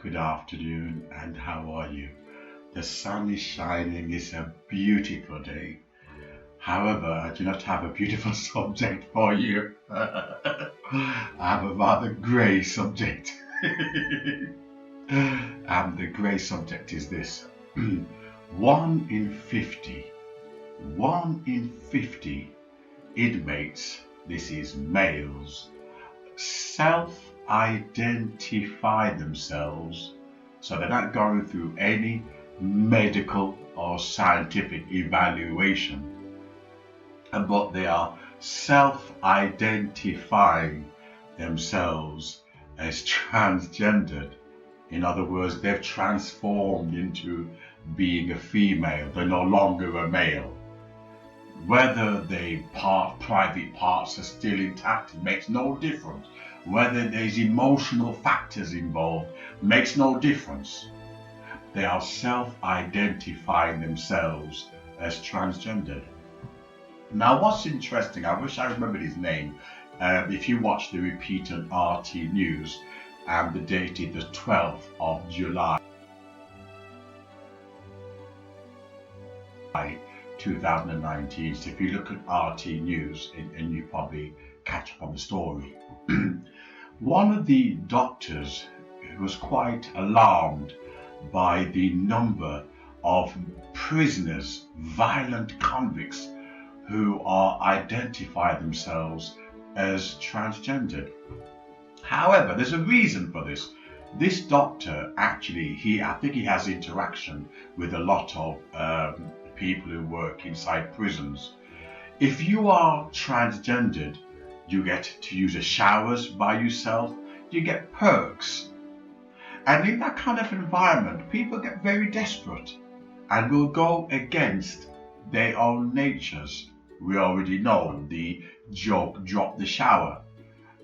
Good afternoon, and how are you? The sun is shining, it's a beautiful day. However, I do not have a beautiful subject for you. I have a rather grey subject. And the grey subject is this. 1 in 50, 1 in 50 inmates, this is males, self-identify themselves, so they're not going through any medical or scientific evaluation, but they are self-identifying themselves as transgendered. In other words, they've transformed into being a female. They're no longer a male. Whether the private parts are still intact, it makes no difference. Whether there's emotional factors involved, makes no difference. They are self-identifying themselves as transgendered. Now, what's interesting, I wish I remembered his name. If you watch the repeat on RT News, the date is the 12th of July 2019. So if you look at RT News, and you probably catch up on the story. One of the doctors was quite alarmed by the number of prisoners, violent convicts, who identify themselves as transgendered. However, there's a reason for this. This doctor actually, I think he has interaction with a lot of people who work inside prisons. If you are transgendered, you get to use the showers by yourself, you get perks. And in that kind of environment, people get very desperate and will go against their own natures. We already know the joke, drop the shower,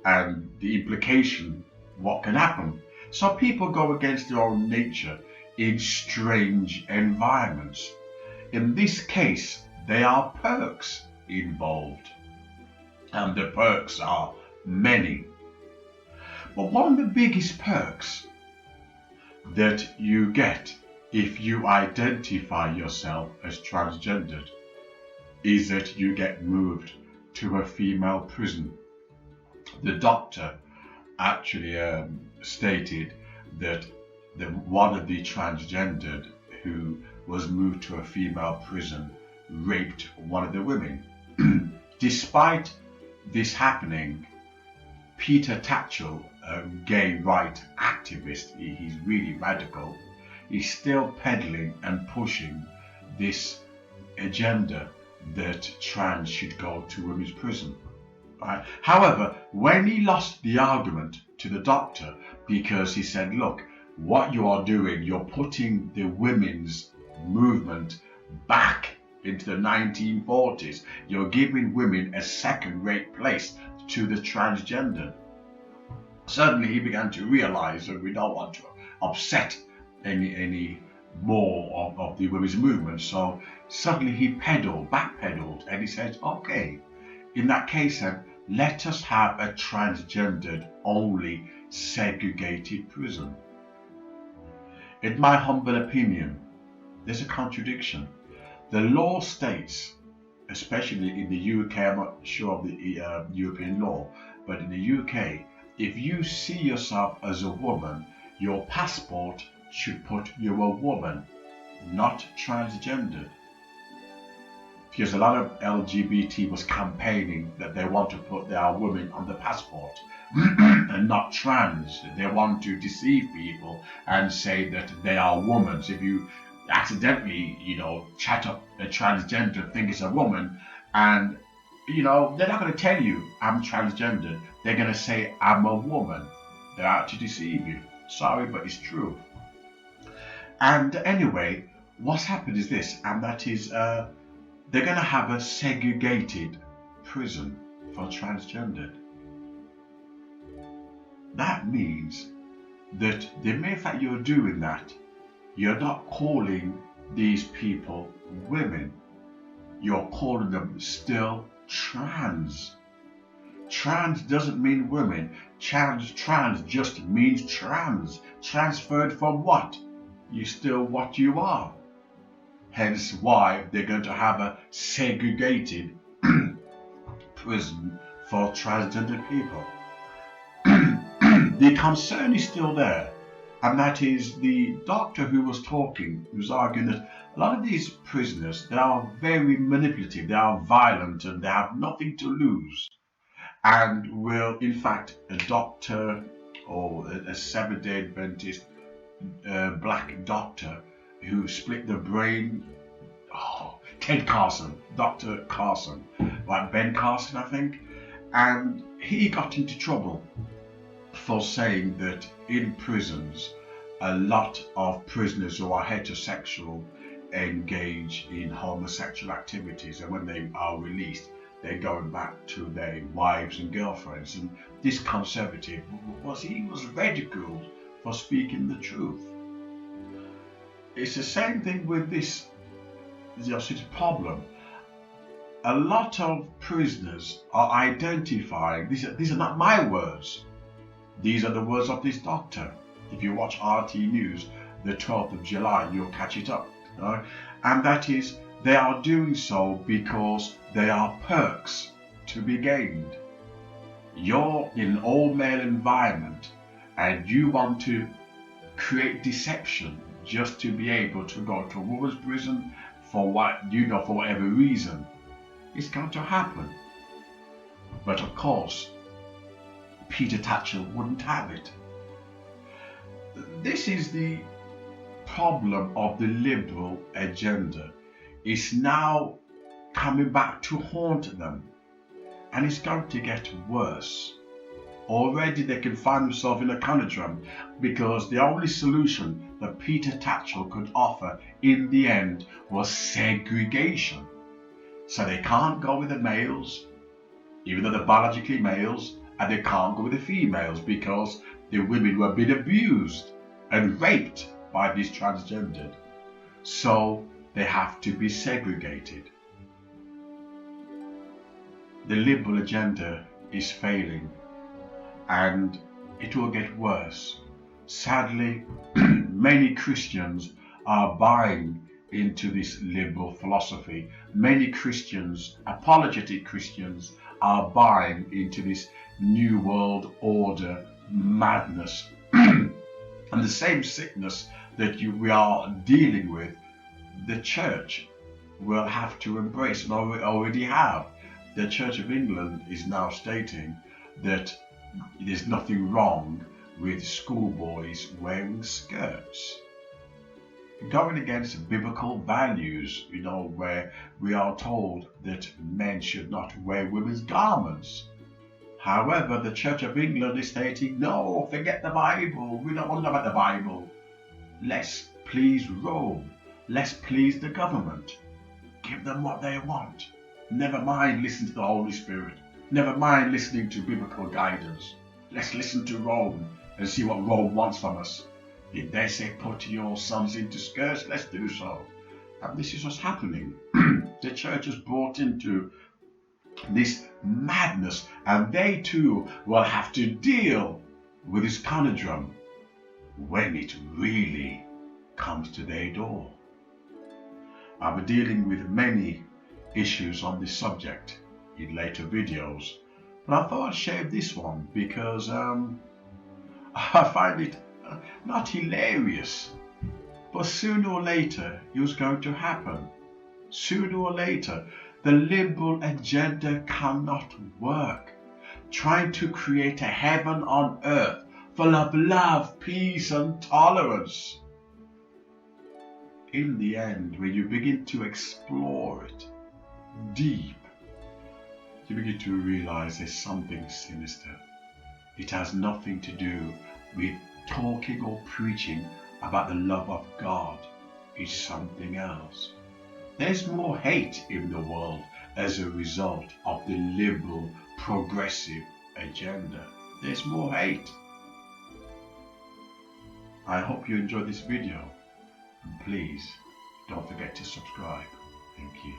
and the implication, what can happen. So people go against their own nature in strange environments. In this case, there are perks involved, and the perks are many. But one of the biggest perks that you get if you identify yourself as transgendered is that you get moved to a female prison. The doctor actually stated that one of the transgendered who was moved to a female prison raped one of the women. Despite this happening, Peter Tatchell, a gay rights activist, he's really radical, he's still peddling and pushing this agenda that trans should go to women's prison. Right? However, when he lost the argument to the doctor, because he said, look, what you are doing, you're putting the women's movement back into the 1940s. You're giving women a second-rate place to the transgender. Suddenly he began to realize that we don't want to upset any more of the women's movement. So suddenly he backpedaled, and he said, okay, in that case then, let us have a transgendered only segregated prison. In my humble opinion, there's a contradiction. The law states, especially in the UK, I'm not sure of the European law, but in the UK, if you see yourself as a woman, your passport should put you a woman, not transgendered. Because a lot of LGBT was campaigning that they want to put their women on the passport and not trans. They want to deceive people and say that they are women. So if you accidentally, chat up a transgender, think it's a woman, and they're not going to tell you I'm transgendered. They're going to say I'm a woman. They're out to deceive you. Sorry, but it's true. And anyway, what's happened is this, and that is they're going to have a segregated prison for transgendered. That means that the mere fact you're doing that, you're not calling these people women. You're calling them still trans. Trans doesn't mean women. Trans just means trans. Transferred from what? You're still what you are. Hence why they're going to have a segregated prison for transgender people. The concern is still there, and that is the doctor who was talking, who was arguing that a lot of these prisoners, they are very manipulative, they are violent, and they have nothing to lose, and will, in fact, a doctor or a Seventh-day Adventist black doctor who split the brain, Ted Carson, Dr. Carson, like Ben Carson, I think, and he got into trouble for saying that in prisons, a lot of prisoners who are heterosexual engage in homosexual activities, and when they are released, they're going back to their wives and girlfriends. And this conservative was ridiculed for speaking the truth. It's the same thing with this sort of problem. A lot of prisoners are identifying, these are not my words, these are the words of this doctor. If you watch RT News, the 12th of July, you'll catch it up. And that is, they are doing so because there are perks to be gained. You're in an all-male environment and you want to create deception just to be able to go to a woman's prison for for whatever reason. It's going to happen. But of course, Peter Tatchell wouldn't have it. This is the problem of the liberal agenda. It's now coming back to haunt them, and it's going to get worse. Already they can find themselves in a conundrum because the only solution that Peter Tatchell could offer in the end was segregation. So they can't go with the males, even though they're biologically males, and they can't go with the females because the women were being abused and raped by these transgendered. So they have to be segregated. The liberal agenda is failing, and it will get worse. Sadly, many Christians are buying into this liberal philosophy. Many Christians, apologetic Christians, are buying into this New World Order madness. And the same sickness that we are dealing with, the church will have to embrace, and already have. The Church of England is now stating that there's nothing wrong with schoolboys wearing skirts. Going against biblical values, where we are told that men should not wear women's garments. However, the Church of England is stating, no, forget the Bible. We don't want to know about the Bible. Let's please Rome. Let's please the government. Give them what they want. Never mind listening to the Holy Spirit. Never mind listening to biblical guidance. Let's listen to Rome and see what Rome wants from us. If they say put your sons into skirts, let's do so. And this is what's happening. The church is brought into this madness, and they too will have to deal with this conundrum when it really comes to their door. I'll be dealing with many issues on this subject in later videos, but I thought I'd share this one because I find it not hilarious, but sooner or later it was going to happen. Sooner or later, the liberal agenda cannot work. Trying to create a heaven on earth full of love, peace and tolerance. In the end, when you begin to explore it deep, you begin to realize there's something sinister. It has nothing to do with talking or preaching about the love of God. It's something else. There's more hate in the world as a result of the liberal, progressive agenda. There's more hate. I hope you enjoyed this video, and please don't forget to subscribe. Thank you.